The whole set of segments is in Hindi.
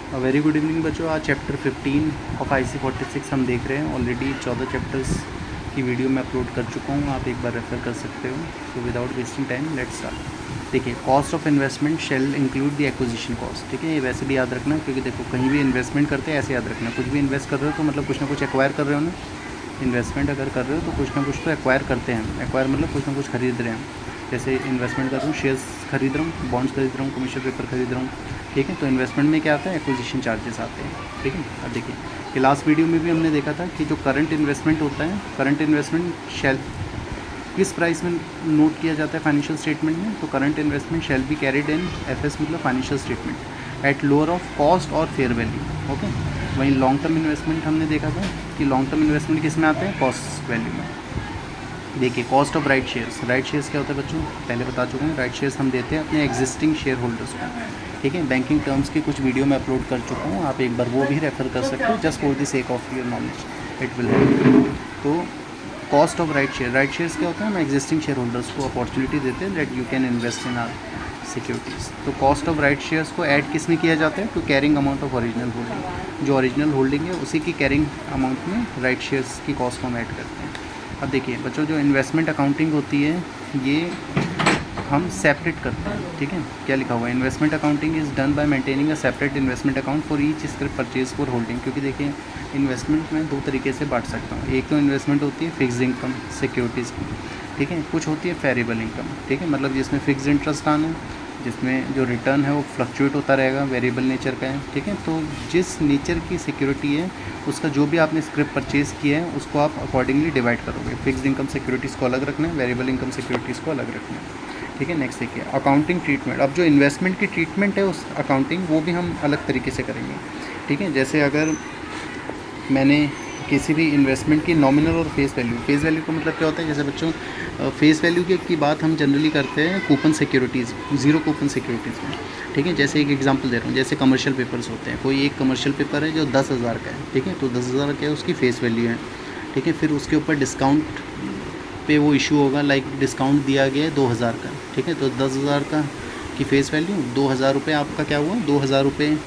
वेरी गुड इवनिंग बच्चों। आज चैप्टर 15 ऑफ IC 46 हम देख रहे हैं। ऑलरेडी 14 चैप्टर्स की वीडियो मैं अपलोड कर चुका हूँ, आप एक बार रेफ़र कर सकते हो। So without wasting time let's start. देखिए, cost of investment shall include the acquisition cost. ठीक है, ये वैसे भी याद रखना, क्योंकि देखो कहीं भी इन्वेस्टमेंट करते हैं ऐसे याद रखना, कुछ भी इन्वेस्ट कर रहे हो तो मतलब कुछ ना कुछ एक्वायर कर रहे हो ना। इन्वेस्टमेंट अगर कर रहे हो तो कुछ ना कुछ तो एक्वायर करते हैं। एक्वायर मतलब कुछ ना कुछ खरीद रहे हैं। जैसे इन्वेस्टमेंट कर रहा हूँ, शेयर्स खरीद रहा हूँ, बॉन्ड्स खरीद रहा हूँ, कमर्शियल पेपर खरीद रहा हूँ। ठीक है, तो इन्वेस्टमेंट में क्या आता है, एक्विजिशन चार्जेस आते हैं। ठीक है, अब देखिए कि लास्ट वीडियो में भी हमने देखा था कि जो करंट इन्वेस्टमेंट होता है, करंट इन्वेस्टमेंट शेल किस प्राइस में नोट किया जाता है फाइनेंशियल स्टेटमेंट में, तो current investment shall be carried in FS मतलब financial statement at lower of cost और फेयर वैल्यू। ओके, वहीं लॉन्ग टर्म इन्वेस्टमेंट हमने देखा था कि लॉन्ग टर्म इन्वेस्टमेंट किस में आते हैं, कॉस्ट वैल्यू में। देखिए, cost of right shares. Right shares क्या होता है बच्चों, पहले बता चुके हैं। राइट शेयर्स हम देते हैं अपने एग्जिस्टिंग शेयर होल्डर्स को। ठीक है, बैंकिंग टर्म्स की कुछ वीडियो मैं अपलोड कर चुका हूँ, आप एक बार वो भी रेफ़र कर सकते हो, just for the sake of your knowledge it will help. तो cost of right share. Right shares क्या होता है, हम एग्जिस्टिंग शेयर होल्डर्स को अपॉर्चुनिटी देते हैं that you can invest in our securities. तो कॉस्ट ऑफ राइट शेयर्स को ऐड किस में किया जाता है, to carrying amount of original holding. जो ओरिजिनल होल्डिंग है उसी की कैरिंग अमाउंट में राइट शेयर्स की कॉस्ट को हम ऐड करते हैं। अब देखिए बच्चों, जो इन्वेस्टमेंट अकाउंटिंग होती है ये हम सेपरेट करते हैं। ठीक है, क्या लिखा हुआ है, investment accounting is done by maintaining a separate investment account for each script purchase for holding. क्योंकि देखिए, इन्वेस्टमेंट में दो तरीके से बांट सकता हूँ। एक तो इन्वेस्टमेंट होती है फिक्स इनकम सिक्योरिटीज़ की। ठीक है, कुछ होती है वेरिएबल इनकम। ठीक है, मतलब जिसमें फिक्स इंटरेस्ट आना है, जिसमें जो रिटर्न है वो फ्लक्चुएट होता रहेगा, वेरिएबल नेचर का है। ठीक है, तो जिस नेचर की सिक्योरिटी है उसका जो भी आपने स्क्रिप परचेज़ किया है उसको आप अकॉर्डिंगली डिवाइड करोगे। फिक्स इनकम सिक्योरिटीज़ को अलग रखना है, वेरिएबल इनकम सिक्योरिटीज़ को अलग रखना है। ठीक है, नेक्स्ट देखिए अकाउंटिंग ट्रीटमेंट। अब जो इन्वेस्टमेंट की ट्रीटमेंट है उस अकाउंटिंग वो भी हम अलग तरीके से करेंगे। ठीक है, जैसे अगर मैंने किसी भी इन्वेस्टमेंट की नॉमिनल और फेस वैल्यू। फेस वैल्यू का मतलब क्या होता है, जैसे बच्चों फेस वैल्यू की बात हम जनरली करते हैं coupon securities, zero coupon securities में। ठीक है, जैसे एक एग्जांपल दे रहा हूँ, जैसे कमर्शियल पेपर्स होते हैं, कोई एक कमर्शियल पेपर है जो 10,000 का है। ठीक है, तो 10,000 का है, उसकी फेस वैल्यू है। ठीक है, फिर उसके ऊपर डिस्काउंट पे वो इशू होगा, लाइक डिस्काउंट दिया गया है 2,000 का। ठीक है, तो 10,000 का की फ़ेस वैल्यू 2,000 रुपये आपका क्या हुआ, 2,000 रुपये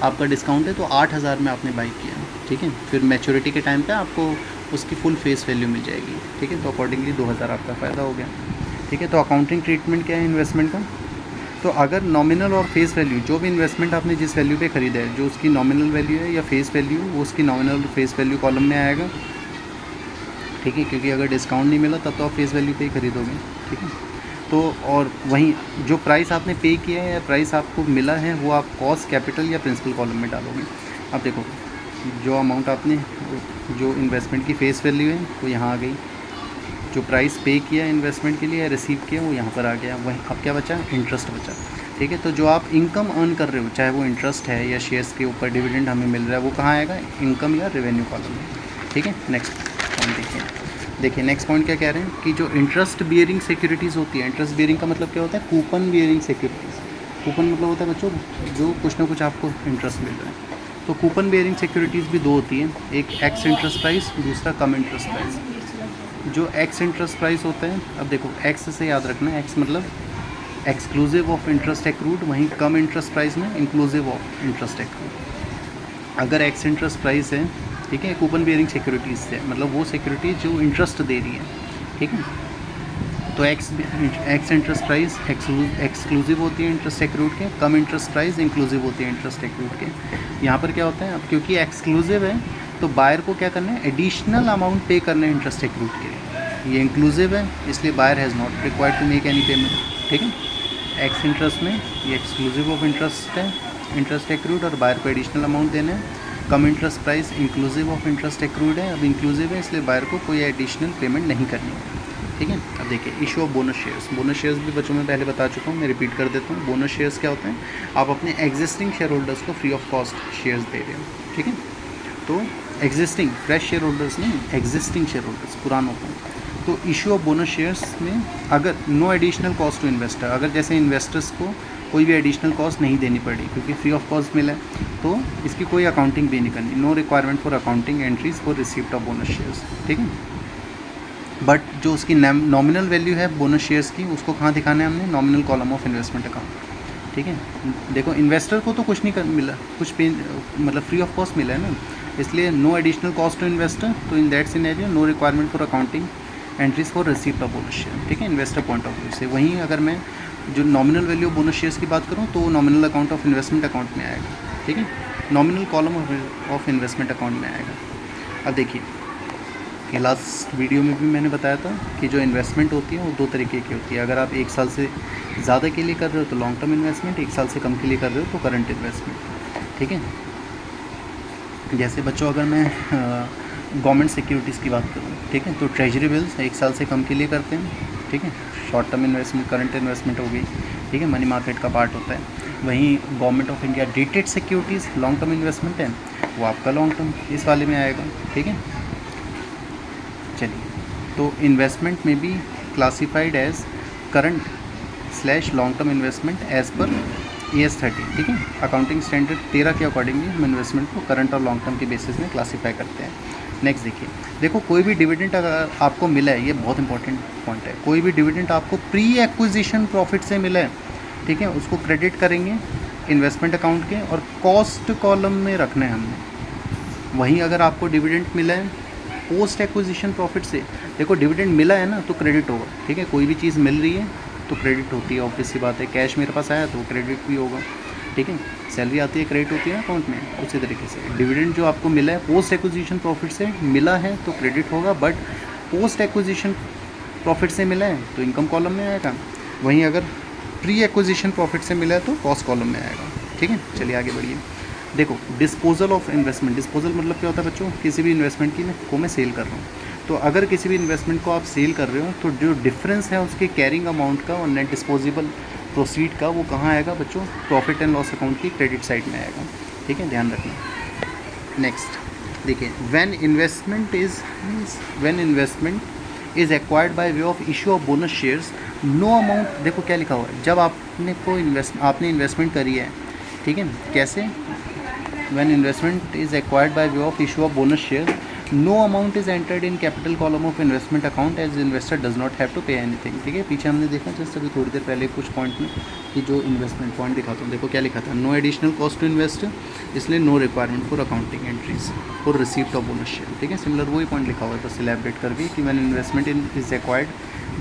आपका डिस्काउंट है, तो 8,000 में आपने बाई किया। ठीक है, फिर मैच्योरिटी के टाइम पे आपको उसकी फुल फेस वैल्यू मिल जाएगी। ठीक है, तो अकॉर्डिंगली 2,000 आपका फ़ायदा हो गया। ठीक है, तो अकाउंटिंग ट्रीटमेंट क्या है इन्वेस्टमेंट का, तो अगर नॉमिनल और फेस वैल्यू, जो भी इन्वेस्टमेंट आपने जिस वैल्यू पे ख़रीदा है, जो उसकी नॉमिनल वैल्यू है या फेस वैल्यू, वो उसकी नॉमिनल और फेस वैल्यू कॉलम में आएगा। ठीक है, क्योंकि अगर डिस्काउंट नहीं मिला तब तो आप फेस वैल्यू पे ही खरीदोगे। ठीक है, तो और वहीं जो प्राइस आपने पे किया है या प्राइस आपको मिला है वो आप कॉस्ट, कैपिटल या प्रिंसिपल कॉलम में डालोगे। अब देखो, जो अमाउंट आपने, जो इन्वेस्टमेंट की फ़ेस वैल्यू है वो यहाँ आ गई, जो प्राइस पे किया इन्वेस्टमेंट के लिए या रिसीव किया वो यहाँ पर आ गया, वहीं अब क्या बचा, इंटरेस्ट बचा। ठीक है, तो जो आप इनकम अर्न कर रहे हो, चाहे वो इंटरेस्ट है या शेयर्स के ऊपर डिविडेंड हमें मिल रहा है, वो कहाँ आएगा, इनकम या रेवेन्यू कॉलम में। ठीक है, नेक्स्ट पॉइंट देखिए नेक्स्ट पॉइंट क्या कह रहे हैं कि जो इंटरेस्ट बियरिंग सिक्योरिटीज़ होती है, इंटरेस्ट बियरिंग का मतलब क्या होता है, कूपन बियरिंग सिक्योरिटीज़। कूपन मतलब होता है बच्चों जो कुछ ना कुछ आपको इंटरेस्ट मिल रहा है। तो कूपन बियरिंग सिक्योरिटीज़ भी दो होती हैं, एक एक्स इंटरेस्ट प्राइस, दूसरा कम इंटरेस्ट प्राइस। जो एक्स इंटरेस्ट प्राइस होता है, अब देखो एक्स से याद रखना है, एक्स मतलब एक्सक्लूसिव ऑफ इंटरेस्ट एक्रूड, वहीं कम इंटरेस्ट प्राइस में इंक्लूसिव ऑफ इंटरेस्ट एक्रूड। अगर एक्स इंटरेस्ट प्राइस है, ठीक है, कूपन बियरिंग सिक्योरिटीज़ से मतलब वो सिक्योरिटी जो इंटरेस्ट दे रही है। ठीक है, तो एक्स इंटरेस्ट प्राइस एक्सक्लूसिव होती है इंटरेस्ट एक्रूड के, कम इंटरेस्ट प्राइस इंक्लूसिव होती है इंटरेस्ट एक्रूड के। यहाँ पर क्या होता है, अब क्योंकि एक्सक्लूसिव है तो बायर को क्या करना है, एडिशनल अमाउंट पे करना है इंटरेस्ट एक्रूड के लिए। ये इंक्लूसिव है इसलिए buyer has not required to make any payment. ठीक है, एक्स इंटरेस्ट में ये एक्सक्लूसिव ऑफ इंटरेस्ट है, इंटरेस्ट एक्रूड, और बायर को एडिशनल अमाउंट देना है। Cum interest price inclusive of interest accrued है, अब इंक्लूसिव है इसलिए बायर को कोई एडिशनल पेमेंट नहीं करनी है। ठीक है, अब देखिए issue of bonus shares. Bonus shares भी बच्चों में पहले बता चुका हूँ, मैं रिपीट कर देता हूँ। बोनस शेयर्स क्या होते हैं, आप अपने एग्जिस्टिंग शेयर होल्डर्स को फ्री ऑफ कॉस्ट शेयर्स दे रहे हो। ठीक है, तो एग्जिस्टिंग फ्रेश शेयर होल्डर्स नहीं, एग्जिस्टिंग शेयर होल्डर्स, पुरानों को। तो इशू ऑफ बोनस शेयर्स में अगर no additional cost to investor, अगर जैसे इन्वेस्टर्स को कोई भी एडिशनल कॉस्ट नहीं देनी पड़ी क्योंकि फ्री ऑफ कॉस्ट मिला है, तो इसकी कोई अकाउंटिंग भी नहीं करनी। No requirement for accounting entries for receipt of bonus shares. ठीक है, बट जो उसकी नॉमिनल वैल्यू है बोनस शेयर्स की, उसको कहाँ दिखाना है हमने, nominal column of investment account. ठीक है। देखो इन्वेस्टर को तो कुछ नहीं मिला, कुछ पे मतलब फ्री ऑफ कॉस्ट मिला है ना, इसलिए no additional cost to investor, तो in that scenario no requirement for accounting entries for receipt of bonus share, ठीक है, इन्वेस्टर पॉइंट ऑफ व्यू से। वहीं अगर मैं जो nominal value of bonus shares की बात करूँ तो nominal account of investment account में आएगा, ठीक है, nominal column of investment account में आएगा। अब देखिए कि लास्ट वीडियो में भी मैंने बताया था कि जो इन्वेस्टमेंट होती है वो दो तरीके की होती है। अगर आप 1 साल से ज़्यादा के लिए कर रहे हो तो लॉन्ग टर्म इन्वेस्टमेंट, 1 साल से कम के लिए कर रहे हो तो करंट इन्वेस्टमेंट, ठीक है। जैसे बच्चों अगर मैं गवर्नमेंट सिक्योरिटीज़ की बात करूँ, ठीक है, तो ट्रेजरी बिल्स 1 साल से कम के लिए करते हैं, ठीक है, short term investment current investment हो गई, ठीक है, मनी मार्केट का पार्ट होता है। वहीं government of India dated securities long term investment है, वो आपका लॉन्ग टर्म इस वाले में आएगा, ठीक है। चलिए, तो इन्वेस्टमेंट में भी classified as current / long term investment as per AS 13, ठीक है, अकाउंटिंग स्टैंडर्ड 13 के अकॉर्डिंगली हम इन्वेस्टमेंट को करंट और लॉन्ग टर्म के बेसिस में क्लासीफाई करते हैं। नेक्स्ट देखिए, देखो कोई भी डिविडेंड अगर आपको मिला है, ये बहुत इंपॉर्टेंट पॉइंट है, कोई भी डिविडेंड आपको प्री एक्विजिशन प्रॉफिट से मिला है, ठीक है, उसको क्रेडिट करेंगे इन्वेस्टमेंट अकाउंट के और कॉस्ट कॉलम में रखना है हमने। वहीं अगर आपको डिविडेंड मिला है पोस्ट एक्विजिशन प्रॉफिट से, देखो डिविडेंड मिला है ना तो क्रेडिट होगा, ठीक है, कोई भी चीज़ मिल रही है तो क्रेडिट होती है, ऑब्वियस सी बात है। कैश मेरे पास आया तो क्रेडिट भी होगा, ठीक है, सैलरी आती है क्रेडिट होती है अकाउंट में, उसी तरीके से डिविडेंड जो आपको मिला है पोस्ट एक्विजिशन प्रॉफिट से मिला है तो क्रेडिट होगा, बट पोस्ट एक्विजिशन प्रॉफिट से मिला है तो इनकम कॉलम में आएगा। वहीं अगर प्री एक्विजिशन प्रॉफिट से मिला है तो कॉस्ट कॉलम में आएगा, ठीक है। चलिए आगे बढ़िए। देखो डिस्पोजल ऑफ इन्वेस्टमेंट, डिस्पोजल मतलब क्या होता है बच्चों, किसी भी इन्वेस्टमेंट की को मैं सेल कर रहा हूँ, तो अगर किसी भी इन्वेस्टमेंट को आप सेल कर रहे हो तो जो डिफरेंस है उसके कैरिंग अमाउंट का और नेट डिस्पोजेबल प्रोसीड का, वो कहाँ आएगा बच्चों, प्रॉफिट एंड लॉस अकाउंट की क्रेडिट साइड में आएगा, ठीक है, ध्यान रखना। नेक्स्ट देखिए, when investment is acquired by way of issue of bonus shares, no amount, देखो क्या लिखा हुआ है, जब आपने इन्वेस्टमेंट करी है, ठीक है, कैसे, when investment is acquired by way of issue of bonus share, no amount is entered in capital column of investment account as investor does not have to pay anything, ठीक है। पीछे हमने देखा जस्ट अभी थोड़ी देर पहले कुछ पॉइंट में कि जो इन्वेस्टमेंट पॉइंट दिखाता हूँ, देखो क्या लिखा था, no additional cost to invest, इसलिए no requirement for accounting entries for receipt of bonus share, ठीक है, सिमिलर वही पॉइंट लिखा हुआ है, बस इलैबोरेट कर भी कि when investment is acquired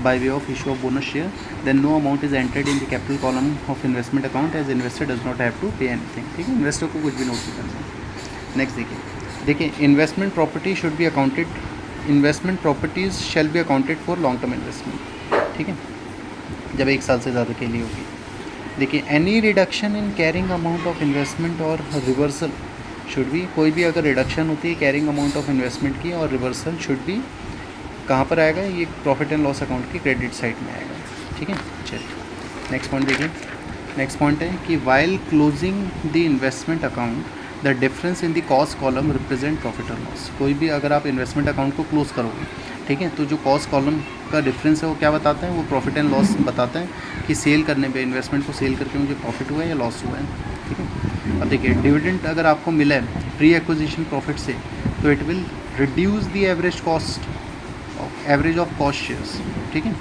by way of issue of bonus share, then no amount is entered in the capital column of investment account as investor does not have to pay anything, ठीक है, इन्वेस्टर को कुछ भी नोट नहीं करना। नेक्स्ट देखिए, investment property should be accounted, investment properties shall be accounted for long term investment, ठीक है, जब 1 साल से ज़्यादा के लिए होगी। देखिए, any reduction in carrying amount of investment और रिवर्सल शुड बी, कोई भी अगर रिडक्शन होती है कैरिंग अमाउंट ऑफ इन्वेस्टमेंट की और रिवर्सल शुड बी कहाँ पर आएगा, ये प्रॉफिट एंड लॉस अकाउंट की क्रेडिट साइड में आएगा, ठीक है। चलिए नेक्स्ट पॉइंट देखिए, नेक्स्ट पॉइंट है कि while closing the investment account the difference in the cost column represent profit और लॉस। कोई भी अगर आप इन्वेस्टमेंट अकाउंट को क्लोज करोगे, ठीक है, तो जो कॉस्ट कॉलम का डिफरेंस है वो क्या बताते हैं, वो प्रॉफिट एंड लॉस बताते हैं कि सेल करने पे, इन्वेस्टमेंट को सेल करके मुझे प्रॉफिट हुआ है या लॉस हुआ है, ठीक है। अब देखिए, डिविडेंड अगर आपको मिला है प्री एक्विजिशन प्रॉफिट से तो it will reduce the average of cost shares, ठीक है।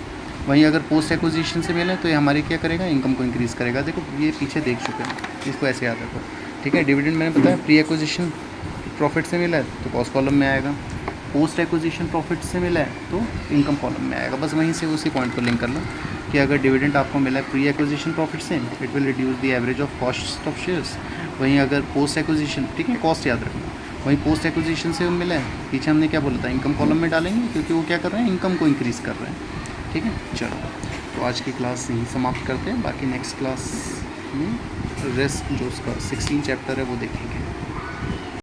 वहीं अगर पोस्ट एक्विजिशन से मिले तो ये हमारी क्या करेगा, इनकम को इंक्रीज़ करेगा। देखो ये पीछे देख चुके हैं, इसको ऐसे याद रखो, ठीक है। डिविडेंड मैंने बताया प्री एक्विजिशन प्रॉफिट से मिला है तो कॉस्ट कॉलम में आएगा, पोस्ट एक्विजिशन प्रॉफिट से मिला है तो इनकम कॉलम में आएगा। बस वहीं से उसी पॉइंट को लिंक कर लो कि अगर डिविडेंड आपको मिला है प्री एक्विजिशन प्रॉफिट से, it will reduce the average of cost of shares. वहीं अगर पोस्ट एक्विजिशन, ठीक है, कॉस्ट याद रखना, वहीं पोस्ट एक्विजिशन से मिला है, पीछे हमने क्या बोला था, इनकम कॉलम में डालेंगे क्योंकि वो क्या कर रहे हैं, इनकम को इंक्रीज़ कर रहे हैं, ठीक है। चलो तो आज की क्लास यहीं समाप्त करते हैं, बाकी नेक्स्ट क्लास में रेस्ट जो उसका 16 चैप्टर है वो देखेंगे।